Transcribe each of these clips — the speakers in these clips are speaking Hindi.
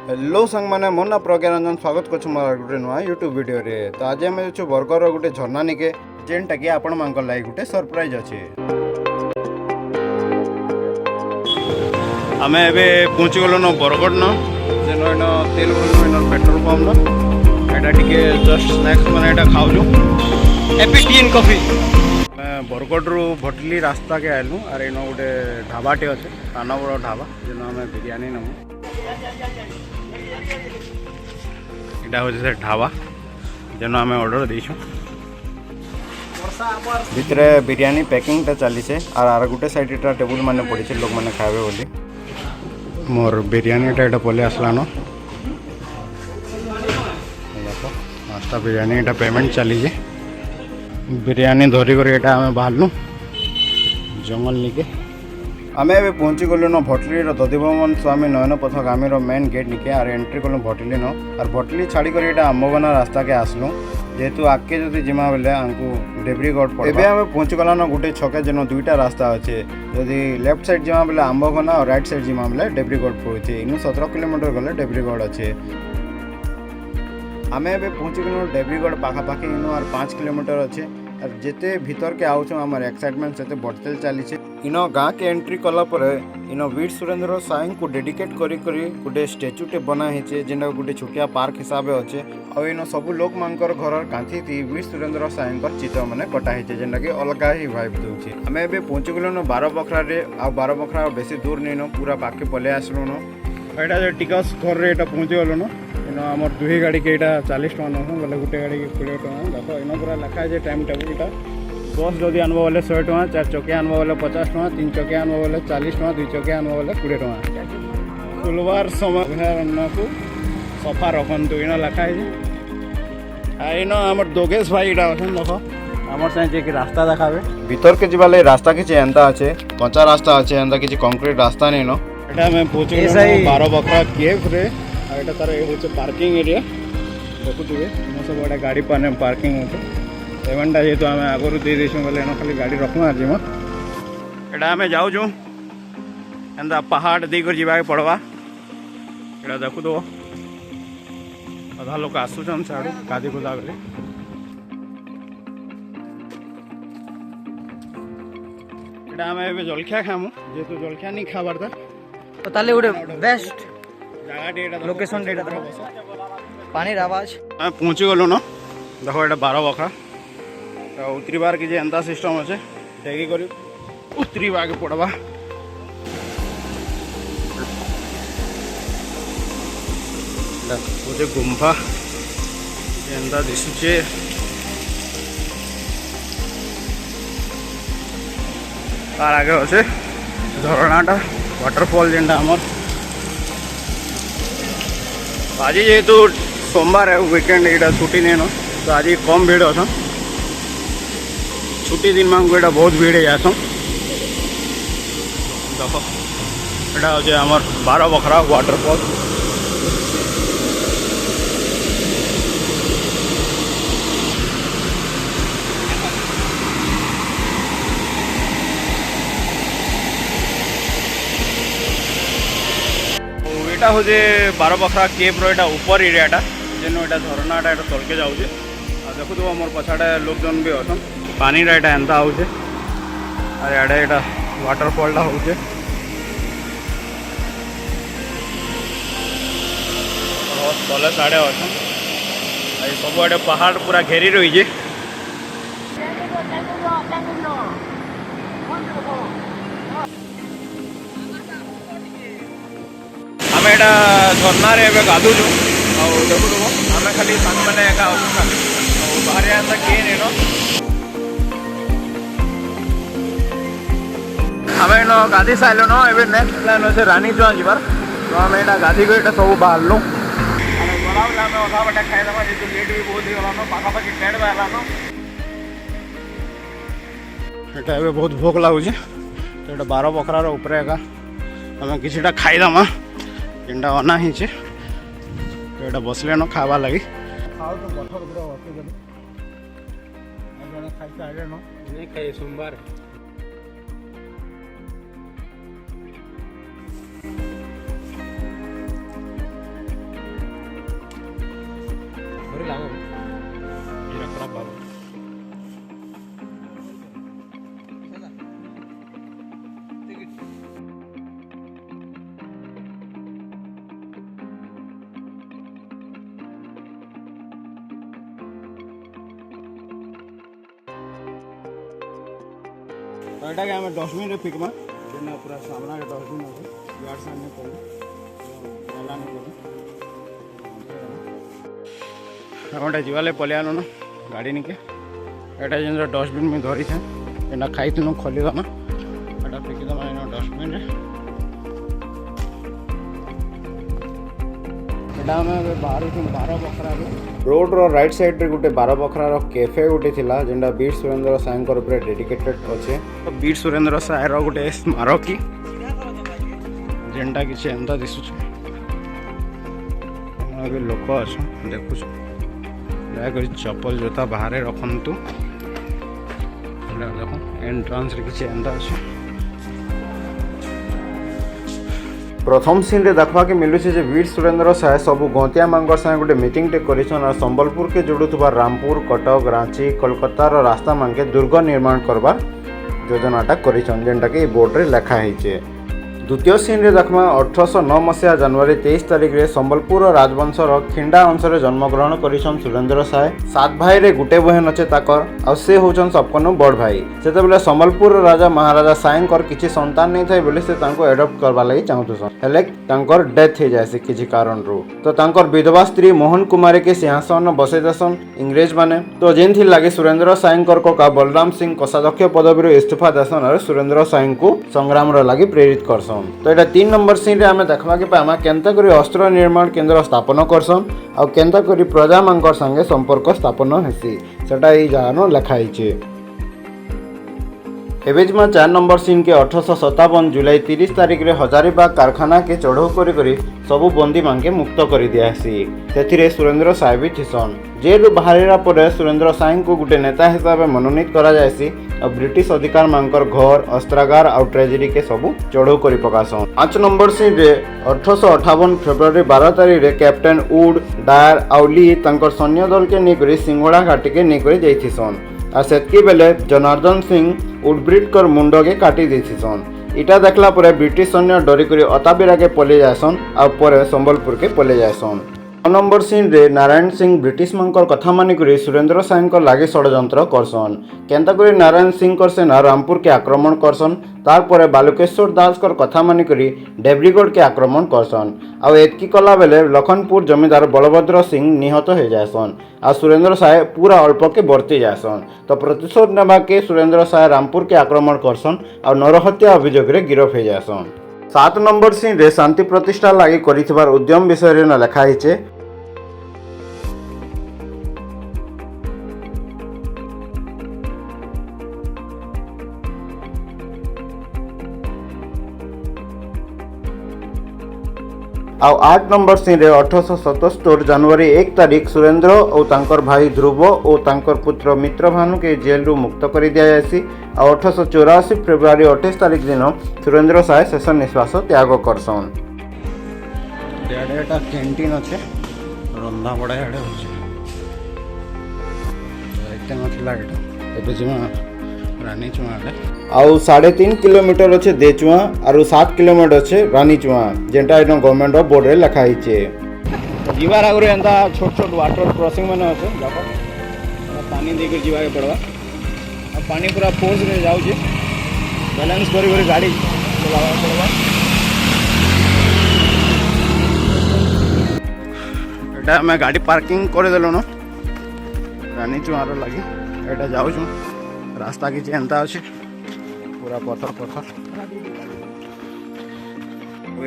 हेलो संग मैंने मोर ना प्रज्ञारंजन स्वागत कर गोटे नुआ यूट्यूब वीडियो रे। तो आज आम बरगढ़ गोटे झरना निके जेनटा कि आपण मान लाइक गोटे सरप्राइज अच्छे। आम एवं पहुँची गलु न बरगढ़ न जेन तेल भरनु पेट्रोल पंप ना टे जस्ट स्नैक्स मैंने खाऊ AP T and coffee. Bargarh रू भटली रास्ता के आलु आर इन गोटे ढाबाटे अच्छे कान बड़ ढाबा जेन आम बिरियानी नमु इटा हूँ से ढाबा जेन आम ऑर्डर देछुं। भितर बिरियानी पैकिंगटा चली से आर गोटे साइड इटा टेबुल माने पड़ी लोक मैंने खावे बोली मोर बिरियानीटा इटा पले आसलान नाश्ता बिरियानी इटा पेमेंट चली जे बिरियानी धरिक आम बाहरलु जंगल निके आम ए पहुँची गलु न भटली दधिभवन स्वामी नयन पथगामी मेन गेट निके आर एंट्री कलु भटली न आर भटली छाड़ी कर आम्बगना रास्ता के आसलु जेहेतु आगे जदि जिमा बेले आमको डेब्रीगढ़ पड़े। एबे आम पहुँची गला न गोटे छके जेन दुईटा रास्ता अच्छे जदि लेफ्ट साइड जिमा बेले आम्बगना और राइट साइड जिमा बेले डेब्रीगढ़ पड़े। इन 17 किलोमीटर गले डेब्रीगढ़ अच्छे। आम ए पहुँची गलु डेब्रीगढ़ पाखापाखि इन आर 5 किलोमीटर अच्छे और जिते भीतर के आउछ आमर एक्साइटमेंट से बढ़ते चली इन गाँ के एंट्री कला इन वीर सुरेंद्र साई को डेडिकेट करी गोटे स्टेच्यूटे बनाई जेनटा गोटे छोटिया पार्क हिसाब से अच्छे और इन सब लोक मानकर घर कांथी थी वीर सुरेंद्र साई चित्र मैंने कटाई जेनटा कि अलग ही भाइब दूसरी। आम ए पहुँची गलु बारबखरा आ बारबखरा बेसी दूर नहीं न पूरा पाखे पलि आसलु न टिकस घर में पहुँची गलु न इन आमर दुही गाड़ी के 40 टका नौ बोले गोटे गाड़ी के 20 टका देख इन पूरा लिखा है टाइम टेबुलटा बस जदि आनब बोले 100 टका 4 चकिया आनब बोले 50 टका 3 चकिया आनब बोले 40 टका 2 चकिया आनब बोले 20 टका खुलवार समय को सफा रखु इन लिखा है इन आमर दोगेश भाई इटा अच्छे देख आमर साइड कि रास्ता देखाबे भीतर के जीवा रास्ता किसी एंता अच्छे कच्चा रास्ता अच्छे एंता किसी कंक्रीट रास्ता नहीं न एटा मैं पहुँचे 12 केव रे एटा तार ये पार्किंग एरिया देखुए इन सब गोटे गाड़ी पाने पार्किंग होते पेमेंटा जेहतु आम आगुरी दे देछुं बोले इन खाली गाड़ी रखुँ आज एटा आम जाऊँ एंता पहाड़ देकर जावाके पड़वा एटा देखु दो अधा लोग आसुचन साड़ू गाधी खुदा बेले एटा आम ए जलखिया खामु जेहतु जलखिया नहीं खाबार था तो ताले गोटे बेस्ट लोकेशन डेटा पानी आवाज आम पहुँची गलु न देख ये 12 बखरा तो उतरबार कि एंता सिस्टम अच्छे डेगी कर उतरवा के पड़वा गोटे गुंफा एंता दिशुचे तार आगे अच्छे झरनाटा वाटरफॉल जेनटा आमर आज जेहेतु सोमवार है वीकेंड यहाँ छुट्टी नहीं न तो आज कम भीड़ अच्छा छुट्टी दिन मांग यहाँ बहुत भीड़ है जासन देख यहाँ हूँ आमर 12 बखरा वाटरफॉल यहाँ हूँ 12 बखरा केव रा ऊपर एरियाटा जेन यहाँ झरनाटा यहाँ तलके जाऊे देखु मोर पछाड़े लोकजन भी अच्छा पानी यहाँ एंता हो यहाँ वाटरफॉलटा हो तले साढ़े अच्छा सब आड़े पहाड़ पूरा घेरी रही है। आम यहाँ झरना गाधुचु देखु आम खाली सांग मैंने बाहर एंता किए नहीं आम इन गाधी सारे न ए नेक्स्ट प्लान अच्छे रानी चुआ जीवार तो आम यहाँ गाधी को सब बाहरलु गला अधा बाटे खाईदे जेहतु लेट भी बहुत ही गलान पाखापाखि 10 बाहर यहाँ बहुत भोक लगुच तो ये 12 बखरार उपरे एका आम किसीटा खाईदमा जेनटा अना ही तो ये बसले न खावा लगी खाओ तो पथर पूरा खाई सारे न नहीं खाई सोमवार ଲାଗବ ଏଇଟା ଖରାପ ଭାବ ଏଇଟା କି ଆମେ ଡଷ୍ଟବିନ୍ରେ ଫିକମା ଯେନା ପୁରା ସାମ୍ନାରେ ଡଷ୍ଟବିନ୍ ଅଛି ଇଆଡ଼ ସାମ୍ନା କରୁ ଗଲାନି କରୁ ଆମଟା ଯିବାଲେ ପଲେଇ ଆନୁ ନା ଗାଡ଼ି ନିକେ ଏଇଟା ଯେନ୍ ଡଷ୍ଟବିନ୍ ମୁଇଁ ଧରିଛେଁ ଏଇଟା ଖାଇଥିଲୁ ଖୋଲିଦେମା ଏଇଟା ଫିକିଦେମା ଏଇନା ଡଷ୍ଟବିନ୍ରେ ଏଇଟା ଆମେ ଏବେ ବାହାରୁଛୁ 12 ବଖରାରୁ ରୋଡ଼ର ରାଇଟ୍ ସାଇଡ଼୍ରେ ଗୋଟେ 12 ବଖରାର କେଫେ ଗୋଟେ ଥିଲା ଯେନ୍ଟା ବୀର ସୁରେନ୍ଦ୍ର ସାଏଙ୍କର ଉପରେ ଡେଡିକେଟେଡ୍ ଅଛେ ବୀର ସୁରେନ୍ଦ୍ର ସାଏର ଗୋଟେ ସ୍ମାରକୀ ଯେନ୍ଟା କିଛି ଏନ୍ତା ଦିଶୁଛେ ଏବେ ଲୋକ ଅଛନ୍ ଦେଖୁଛୁ ଦୟାକରି ଚପଲ ଜୋତା ବାହାରେ ରଖନ୍ତୁ ଦେଖ ଏଣ୍ଟ୍ରାନ୍ସରେ କିଛି ଏନ୍ତା ଅଛି प्रथम सीन रे देखवाके मिलुचे जे वीर सुरेंद्र साय सबु गंतिया मांगर साय गोटे मीटिंग टे करिसन और संबलपुर के जोड़ुथबा रामपुर कटक रांची कोलकाता रो रास्ता मांगे दुर्ग निर्माण करबार योजनाटा करिसन जेनटा के बोर्ड रे लिखा हैचे द्वितीय सीन रे देखमा 1809 मसिया जनवरी 23 तारिख रे संबलपुर राजवंशर खिंडा अंशर जन्मग्रहण करिसन सुरेंद्र साय सात भाई रे गुटे बहन अच्छे ताकर आ से होचन सबकनु बड़ भाई सेते बेले संबलपुर राजा महाराजा सायंकर किछि संतान नै थाई बोले से तांको एडॉप्ट करबा लागि चाहतुसन हेले तांकर डेथ हे जायसे किछि कारण रो तो तांकर विधवा स्त्री मोहन कुमारी के सिंहासन बसे दसन इंग्रेज माने तो जेनथि लागि सुरेंद्र सायंकर को का बलराम सिंह कोषाध्यक्ष पदवी रो इस्तीफा दसन और सुरेंद्र सायं को संग्राम रो लागि प्रेरित करसन तो यहाँ 3 नंबर सीन रे आमे देखबा के पामा केनता करी अस्त्र निर्माण केंद्र स्थापन करसन आ केनता करी प्रजा मांकर संगे संपर्क स्थापन हेसी सेटा ई जानो लिखा हिचे एबेजमा 4 नंबर सीन के 1857 जुलाई 30 तारिख रे हजारीबाग कारखाना के चढ़ाऊ करी सबु बंदी मांगे मुक्त करी दियासी सेथिरे सुरेंद्र साय भी थिसन जेल बाहरिरा परे सुरेंद्र साय को गुटे नेता हिसाब मनोनीत करा जायसी और ब्रिटिश अधिकार मांकर घर अस्त्रागार और ट्रेजरी के सबु चढ़ाऊ करी पकासन 5 नंबर सीन रे 1858 फेब्रुआरी 12 तारिख रे कैप्टन वुड डायर आउली तांकर सैन्य दल के नेकरी सिंगोड़ा घाटी के नेकरी जाइथिसन आ सेतकी बेले जनार्दन सिंह उडब्रिटकर मुंड के काटी देथिसन इटा देखला परे ब्रिटिश सैन्य डरी करी अताबिरा के पले जायसन आ परे संबलपुर के पले जायसन 9 नंबर सीन रे नारायण सिंह ब्रिटिश मानकर कथा मानि करी सुरेंद्र सायंकर लागे षड्यंत्र करसन केंता करी नारायण सिंह कर सेना रामपुर के आक्रमण करसन तार परे बालुकेश्वर दास कर कथा मानि करी देवरीगढ़ के आक्रमण करसन आ एतकी कला बेले लखनपुर जमींदार बलभद्र सिंह निहत हो जायसन आ सुरेंद्र साय पूरा अल्प के बरती जायसन तो प्रतिशोध नेबा के सुरेंद्र साय रामपुर के आक्रमण करसन और नरहत्या अभियोग रे गिरफ हो जायसन 7 नंबर सीन रे शांति प्रतिष्ठा लागि करिथिबार उद्यम विषय रे न लिखा हिचे आउ 8 नंबर सीन रे 1877 जनवरी 1 तारिख सुरेंद्र और तांकर भाई ध्रुव और तांकर पुत्र मित्रभानु के जेल रु मुक्त करी दिया जायसी आ 1884 फेब्रुआरी 28 तारिख दिन सुरेंद्र साय शेष निश्वास त्याग करसन डेटा कैंटीन अच्छे रंधा बड़ा याडे होचे एते नथिला एटा एबे जिमा रानी चुआ आउ 3.5 किलोमीटर अच्छे देचुआ और 7 किलोमीटर अच्छे रानी चुआ जेनटा इन गवर्नमेंट ऑफ बोर्ड रे लिखा हिचे जीवार आगरे एंता छोट छोट वाटर क्रॉसिंग माने अच्छे जाको पानी दे के जीवा के पड़वा अब पानी पूरा फोर्स रे जाउ जे बैलेंस करी करी गाड़ी चलावा पड़वा एटा मैं गाड़ी पार्किंग करे देलो न रानी चुआ रो लागि एटा जाउ छु रास्ता किसी एंता अच्छे पूरा पथर पथर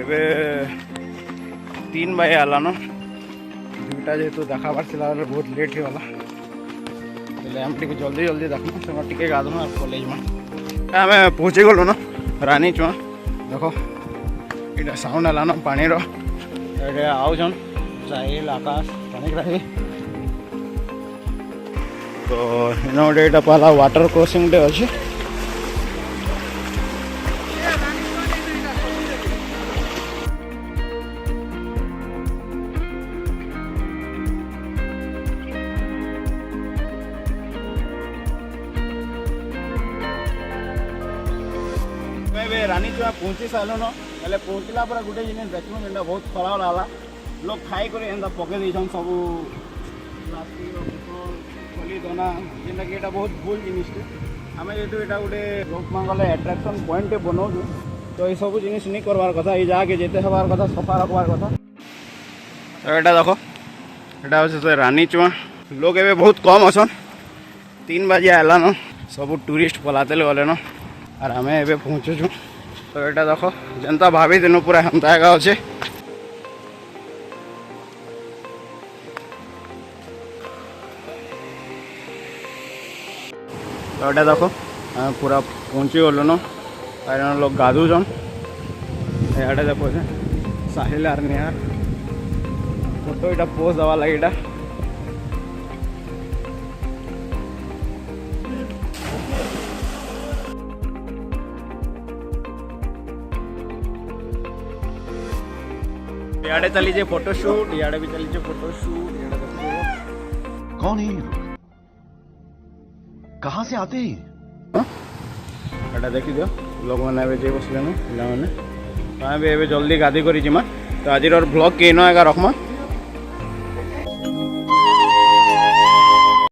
एबे 3 बजे आला न दुटा जेतु देखाबार थिला बहुत लेट ही वाला पहले हम टिके जल्दी जल्दी देखम संग टिके गादम कॉलेज में आमे पहुंची गलो न रानी चुआ देखो इटा साउंड आला न पानी रो एडे आउजन साहिल आकाश पानी रही तो इन गोटे पहला वाटर क्रॉसिंग डे अच्छे रानीचुआ पहुँची सारूँ हेल्ले पहुँचला पर गोटे जिन देखूँ जेनटा बहुत खराब रहा लोग खाई कर एंता पकई देछन सब प्लास्टिक बोतल खली दना जेनटा कि बहुत भूल जिनिसटे आम जेहतु यहाँ गोटे लोक मांगले एट्राक्शन पॉइंट बनाऊँ तो ये सब जिनिस नहीं करवार कथा ये जगह जेते हबार कथा सफा रखबार कथा। तो यहाँ देख यहाँ हूँ से रानीचुआ लोग एवं बहुत कम असन 3 बजे आलान सब टूरिस्ट पलाते गले न और आम एवं पहुँचुचु। तो यहाँ देख जनता भाभी दिन पूरा हेमता एका अच्छे तो यहाँ देख पूरा पहुँची गलु न लोग गाधुचन यहाँ देखो साहिल आर निहार फोटो यहाँ पोज दवा लगे यहाँ इे चली फोटोशूट इे भी चली फोटोशूट कौन है ये लोग? कहाँ से आते हैं? एटा देखी दियो लोग मैंने जे बसले ना पे जल्दी गाधी कर तो आज ब्लॉग के इन एका रखमा।